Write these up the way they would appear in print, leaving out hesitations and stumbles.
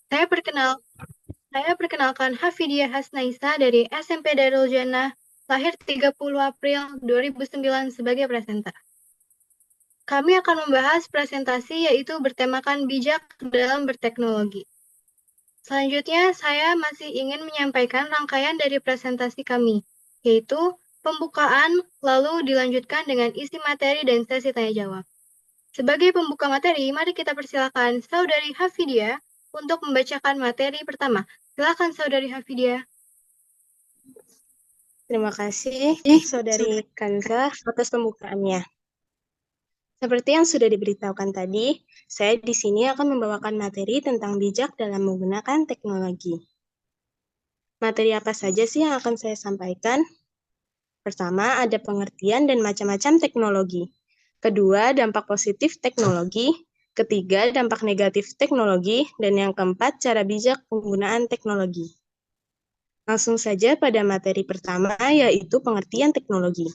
Saya perkenal Saya perkenalkan Hafidiyah Hasnaisa dari SMP Darul Jannah, lahir 30 April 2009 sebagai presenter. Kami akan membahas presentasi yaitu bertemakan bijak dalam berteknologi. Selanjutnya, saya masih ingin menyampaikan rangkaian dari presentasi kami, yaitu pembukaan, lalu dilanjutkan dengan isi materi dan sesi tanya jawab. Sebagai pembuka materi, mari kita persilakan Saudari Hafidiyah untuk membacakan materi pertama. Silakan Saudari Hafidiyah. Terima kasih, Saudari Kanza, atas pembukaannya. Seperti yang sudah diberitahukan tadi, saya di sini akan membawakan materi tentang bijak dalam menggunakan teknologi. Materi apa saja sih yang akan saya sampaikan? Pertama, ada pengertian dan macam-macam teknologi. Kedua, dampak positif teknologi. Ketiga, dampak negatif teknologi. Dan yang keempat, cara bijak penggunaan teknologi. Langsung saja pada materi pertama, yaitu pengertian teknologi.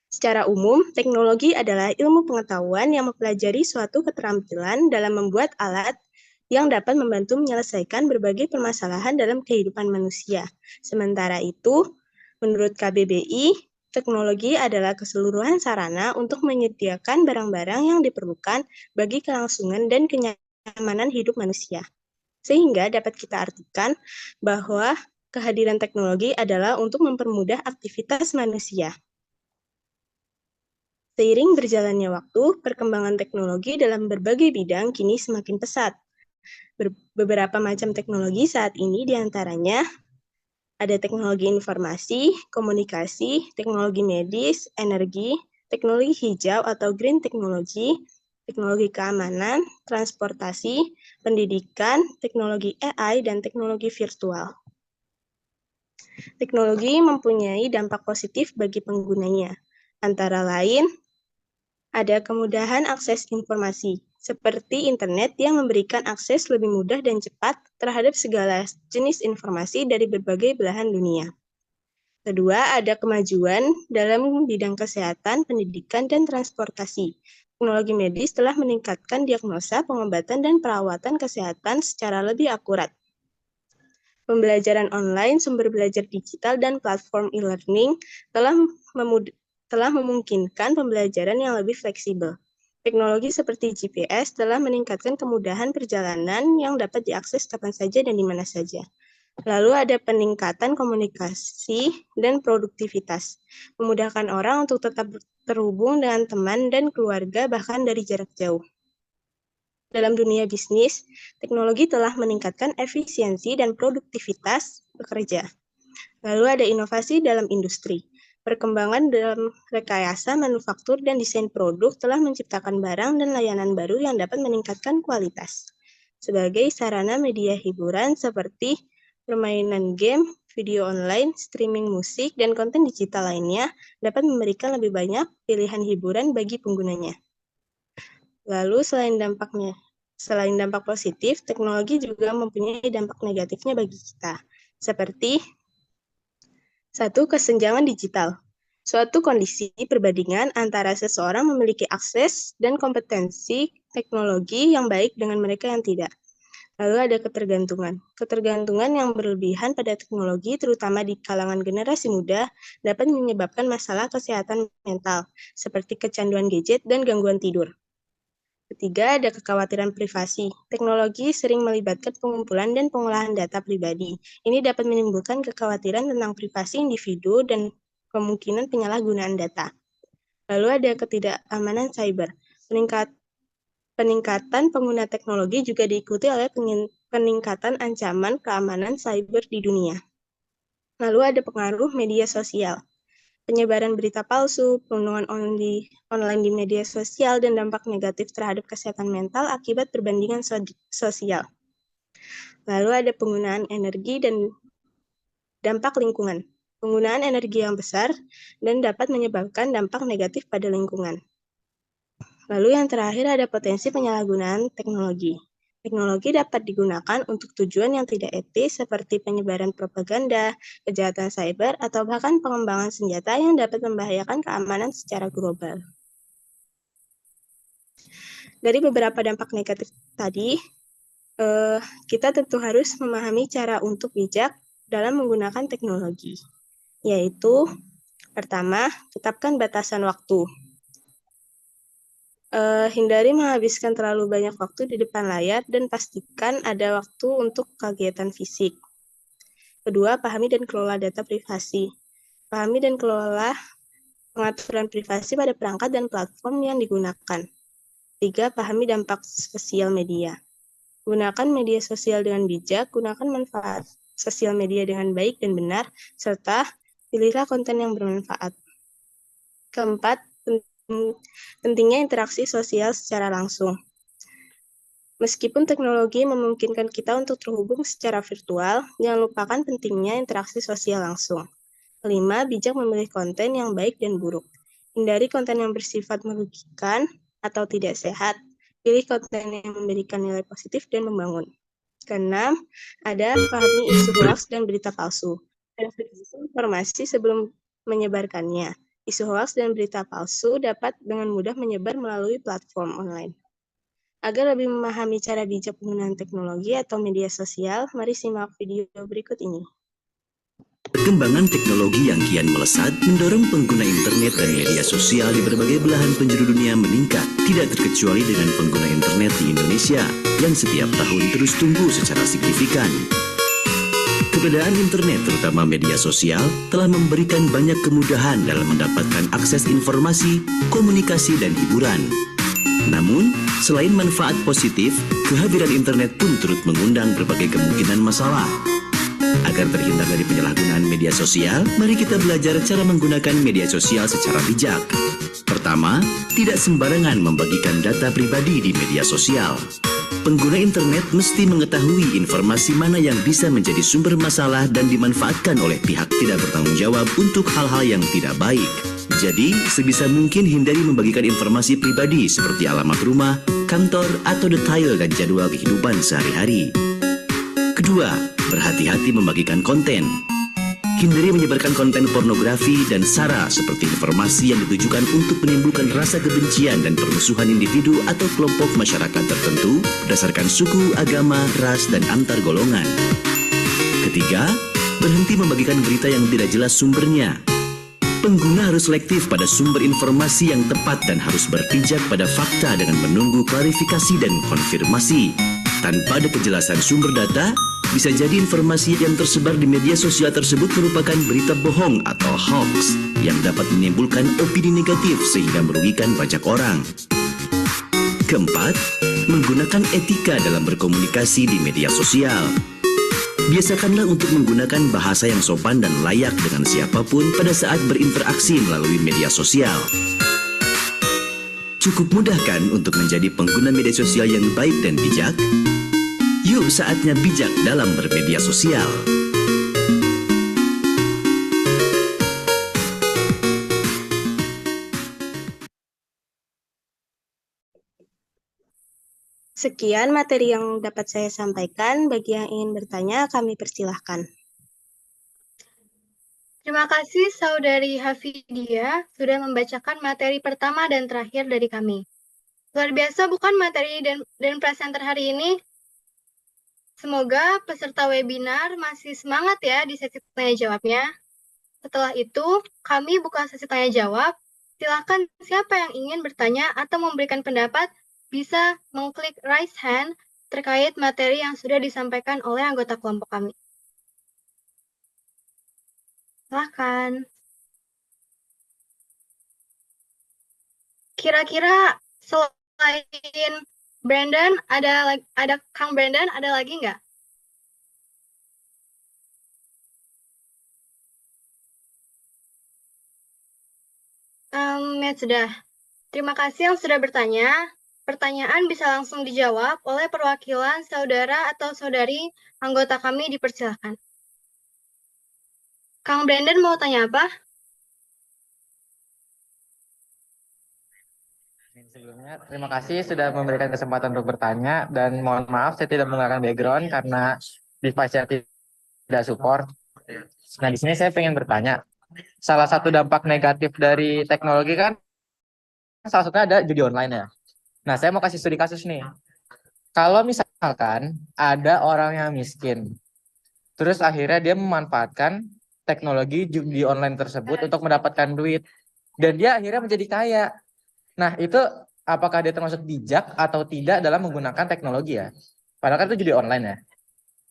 Secara umum, teknologi adalah ilmu pengetahuan yang mempelajari suatu keterampilan dalam membuat alat yang dapat membantu menyelesaikan berbagai permasalahan dalam kehidupan manusia. Sementara itu, menurut KBBI, teknologi adalah keseluruhan sarana untuk menyediakan barang-barang yang diperlukan bagi kelangsungan dan kenyamanan hidup manusia. Sehingga dapat kita artikan bahwa kehadiran teknologi adalah untuk mempermudah aktivitas manusia. Seiring berjalannya waktu, perkembangan teknologi dalam berbagai bidang kini semakin pesat. Beberapa macam teknologi saat ini diantaranya ada teknologi informasi, komunikasi, teknologi medis, energi, teknologi hijau atau green technology, teknologi keamanan, transportasi, pendidikan, teknologi AI, dan teknologi virtual. Teknologi mempunyai dampak positif bagi penggunanya, antara lain ada kemudahan akses informasi, seperti internet yang memberikan akses lebih mudah dan cepat terhadap segala jenis informasi dari berbagai belahan dunia. Kedua, ada kemajuan dalam bidang kesehatan, pendidikan, dan transportasi. Teknologi medis telah meningkatkan diagnosa, pengobatan, dan perawatan kesehatan secara lebih akurat. Pembelajaran online, sumber belajar digital, dan platform e-learning telah memungkinkan pembelajaran yang lebih fleksibel. Teknologi seperti GPS telah meningkatkan kemudahan perjalanan yang dapat diakses kapan saja dan di mana saja. Lalu ada peningkatan komunikasi dan produktivitas, memudahkan orang untuk tetap terhubung dengan teman dan keluarga bahkan dari jarak jauh. Dalam dunia bisnis, teknologi telah meningkatkan efisiensi dan produktivitas bekerja. Lalu ada inovasi dalam industri. Perkembangan dalam rekayasa, manufaktur, dan desain produk telah menciptakan barang dan layanan baru yang dapat meningkatkan kualitas. Sebagai sarana media hiburan seperti permainan game, video online, streaming musik, dan konten digital lainnya dapat memberikan lebih banyak pilihan hiburan bagi penggunanya. Lalu selain dampak positif, teknologi juga mempunyai dampak negatifnya bagi kita. Seperti satu, kesenjangan digital. Suatu kondisi perbandingan antara seseorang memiliki akses dan kompetensi teknologi yang baik dengan mereka yang tidak. Lalu ada ketergantungan. Ketergantungan yang berlebihan pada teknologi, terutama di kalangan generasi muda, dapat menyebabkan masalah kesehatan mental, seperti kecanduan gadget dan gangguan tidur. Ketiga, ada kekhawatiran privasi. Teknologi sering melibatkan pengumpulan dan pengolahan data pribadi. Ini dapat menimbulkan kekhawatiran tentang privasi individu dan kemungkinan penyalahgunaan data. Lalu ada ketidakamanan cyber. Peningkatan pengguna teknologi juga diikuti oleh peningkatan ancaman keamanan cyber di dunia. Lalu ada pengaruh media sosial. Penyebaran berita palsu, perundungan online di media sosial, dan dampak negatif terhadap kesehatan mental akibat perbandingan sosial. Lalu ada penggunaan energi dan dampak lingkungan. Penggunaan energi yang besar dan dapat menyebabkan dampak negatif pada lingkungan. Lalu yang terakhir ada potensi penyalahgunaan teknologi. Teknologi dapat digunakan untuk tujuan yang tidak etis seperti penyebaran propaganda, kejahatan cyber, atau bahkan pengembangan senjata yang dapat membahayakan keamanan secara global. Dari beberapa dampak negatif tadi, Kita tentu harus memahami cara untuk bijak dalam menggunakan teknologi, yaitu pertama, tetapkan batasan waktu. Hindari menghabiskan terlalu banyak waktu di depan layar dan pastikan ada waktu untuk kegiatan fisik. Kedua, pahami dan kelola data privasi. Pahami dan kelola pengaturan privasi pada perangkat dan platform yang digunakan. Tiga, pahami dampak sosial media. Gunakan media sosial dengan bijak, gunakan manfaat sosial media dengan baik dan benar, serta pilihlah konten yang bermanfaat. Keempat, pentingnya interaksi sosial secara langsung. Meskipun teknologi memungkinkan kita untuk terhubung secara virtual, jangan lupakan pentingnya interaksi sosial langsung. Kelima, bijak memilih konten yang baik dan buruk. Hindari konten yang bersifat merugikan atau tidak sehat. Pilih konten yang memberikan nilai positif dan membangun. Keenam, ada pahami isu hoax dan berita palsu. Verifikasi informasi sebelum menyebarkannya. Isu hoax dan berita palsu dapat dengan mudah menyebar melalui platform online. Agar lebih memahami cara bijak penggunaan teknologi atau media sosial, mari simak video berikut ini. Perkembangan teknologi yang kian melesat mendorong pengguna internet dan media sosial di berbagai belahan penjuru dunia meningkat, tidak terkecuali dengan pengguna internet di Indonesia yang setiap tahun terus tumbuh secara signifikan. Keberadaan internet, terutama media sosial, telah memberikan banyak kemudahan dalam mendapatkan akses informasi, komunikasi, dan hiburan. Namun, selain manfaat positif, kehadiran internet pun turut mengundang berbagai kemungkinan masalah. Agar terhindar dari penyalahgunaan media sosial, mari kita belajar cara menggunakan media sosial secara bijak. Pertama, tidak sembarangan membagikan data pribadi di media sosial. Pengguna internet mesti mengetahui informasi mana yang bisa menjadi sumber masalah dan dimanfaatkan oleh pihak tidak bertanggung jawab untuk hal-hal yang tidak baik. Jadi, sebisa mungkin hindari membagikan informasi pribadi seperti alamat rumah, kantor, atau detail dan jadwal kehidupan sehari-hari. Kedua, berhati-hati membagikan konten. Hindari menyebarkan konten pornografi dan sara seperti informasi yang ditujukan untuk menimbulkan rasa kebencian dan permusuhan individu atau kelompok masyarakat tertentu berdasarkan suku, agama, ras, dan antar golongan. Ketiga, berhenti membagikan berita yang tidak jelas sumbernya. Pengguna harus selektif pada sumber informasi yang tepat dan harus berpijak pada fakta dengan menunggu klarifikasi dan konfirmasi. Tanpa ada kejelasan sumber data, bisa jadi informasi yang tersebar di media sosial tersebut merupakan berita bohong atau hoax yang dapat menimbulkan opini negatif sehingga merugikan banyak orang. Keempat, menggunakan etika dalam berkomunikasi di media sosial. Biasakanlah untuk menggunakan bahasa yang sopan dan layak dengan siapapun pada saat berinteraksi melalui media sosial. Cukup mudah kan untuk menjadi pengguna media sosial yang baik dan bijak? Yuk, saatnya bijak dalam bermedia sosial. Sekian materi yang dapat saya sampaikan. Bagi yang ingin bertanya, kami persilahkan. Terima kasih Saudari Hafidia sudah membacakan materi pertama dan terakhir dari kami. Luar biasa bukan materi dan presenter hari ini? Semoga peserta webinar masih semangat ya di sesi tanya jawabnya. Setelah itu, kami buka sesi tanya jawab. Silakan siapa yang ingin bertanya atau memberikan pendapat bisa mengklik raise hand terkait materi yang sudah disampaikan oleh anggota kelompok kami. Silakan. Kira-kira selain Brandon, ada Kang Brandon, ada lagi nggak? Ya sudah. Terima kasih yang sudah bertanya. Pertanyaan bisa langsung dijawab oleh perwakilan saudara atau saudari anggota kami, dipersilakan. Kang Brandon mau tanya apa? Sebelumnya, terima kasih sudah memberikan kesempatan untuk bertanya dan mohon maaf saya tidak menggunakan background karena device-nya tidak support. Nah, di sini saya pengen bertanya. Salah satu dampak negatif dari teknologi kan salah satunya ada judi online ya. Nah, saya mau kasih studi kasus nih. Kalau misalkan ada orang yang miskin, terus akhirnya dia memanfaatkan teknologi judi online tersebut untuk mendapatkan duit, dan dia akhirnya menjadi kaya. Nah, itu apakah dia termasuk bijak atau tidak dalam menggunakan teknologi ya? Padahal kan itu judi online ya.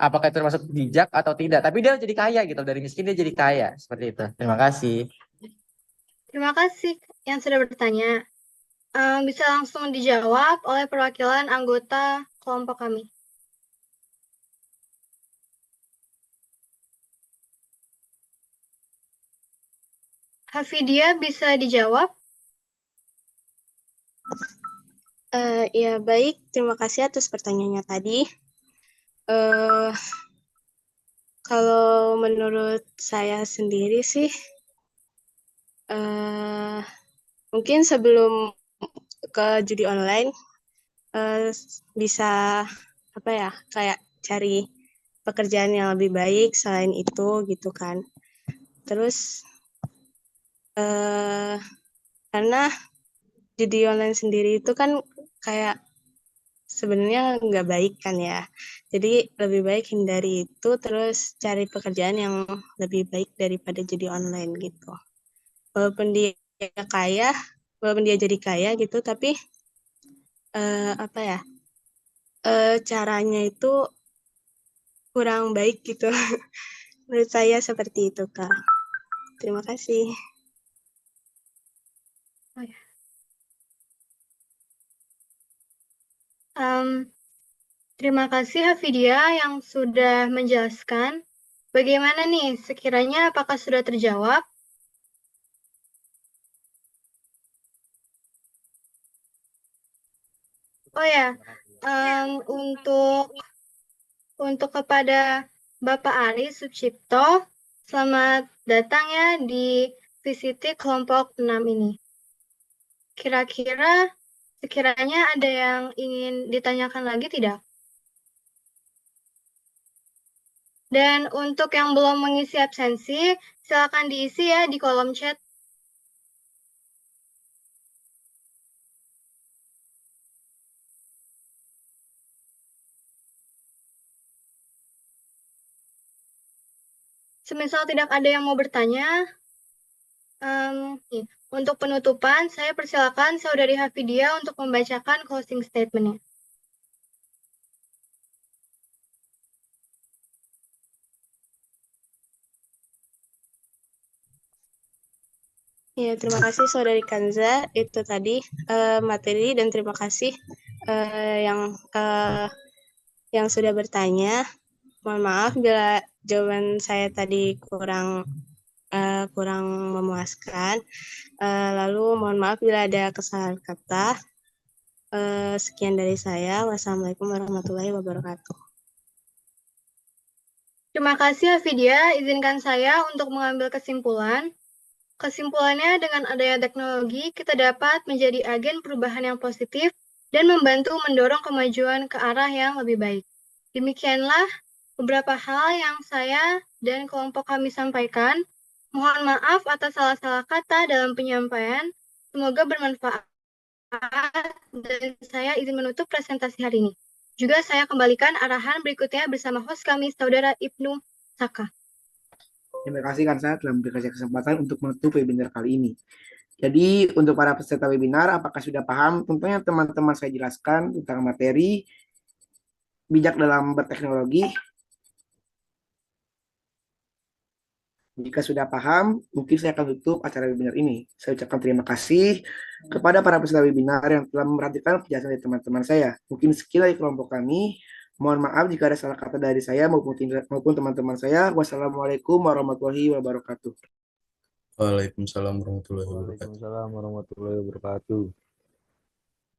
Apakah itu termasuk bijak atau tidak? Tapi dia jadi kaya gitu, dari miskin dia jadi kaya. Seperti itu. Terima kasih. Terima kasih yang sudah bertanya. Bisa langsung dijawab oleh perwakilan anggota kelompok kami. Hafidia bisa dijawab? Ya, baik. Terima kasih atas pertanyaannya tadi. Kalau menurut saya sendiri sih, mungkin sebelum ke judi online, bisa apa ya, kayak cari pekerjaan yang lebih baik selain itu gitu kan. Terus karena judi online sendiri itu kan kayak sebenarnya nggak baik kan ya. Jadi lebih baik hindari itu, terus cari pekerjaan yang lebih baik daripada judi online gitu. Walaupun dia kaya, walaupun dia jadi kaya gitu, tapi apa ya, caranya itu kurang baik gitu. Menurut saya seperti itu, Kak. Terima kasih. Oh, ya. Terima kasih Hafidia yang sudah menjelaskan. Bagaimana nih, sekiranya apakah sudah terjawab? Oh ya, untuk kepada Bapak Ari Sucipto, selamat datang ya di VCT kelompok 6 ini. Kira-kira sekiranya ada yang ingin ditanyakan lagi tidak? Dan untuk yang belum mengisi absensi, silakan diisi ya di kolom chat. Semisal tidak ada yang mau bertanya, untuk penutupan, saya persilakan Saudari Hafidia untuk membacakan closing statement-nya. Ya, terima kasih Saudari Kanza. Itu tadi materi, dan terima kasih yang sudah bertanya. Mohon maaf bila jawaban saya tadi kurang memuaskan. Lalu mohon maaf bila ada kesalahan kata. Sekian dari saya. Wassalamualaikum warahmatullahi wabarakatuh. Terima kasih Hafidia. Izinkan saya untuk mengambil kesimpulan. Kesimpulannya, dengan adanya teknologi, kita dapat menjadi agen perubahan yang positif dan membantu mendorong kemajuan ke arah yang lebih baik. Demikianlah beberapa hal yang saya dan kelompok kami sampaikan. Mohon maaf atas salah-salah kata dalam penyampaian. Semoga bermanfaat dan saya izin menutup presentasi hari ini. Juga saya kembalikan arahan berikutnya bersama host kami, Saudara Ibnu Saka. Terima kasih Kansa telah memberikan saya kesempatan untuk menutup webinar kali ini. Jadi untuk para peserta webinar, apakah sudah paham? Tentunya teman-teman saya jelaskan tentang materi bijak dalam berteknologi. Jika sudah paham, mungkin saya akan tutup acara webinar ini. Saya ucapkan terima kasih kepada para peserta webinar yang telah memperhatikan penjelasan dari teman-teman saya. Mungkin sekian dari kelompok kami. Mohon maaf jika ada salah kata dari saya maupun teman-teman saya. Wassalamualaikum warahmatullahi wabarakatuh. Waalaikumsalam warahmatullahi wabarakatuh. Waalaikumsalam warahmatullahi wabarakatuh.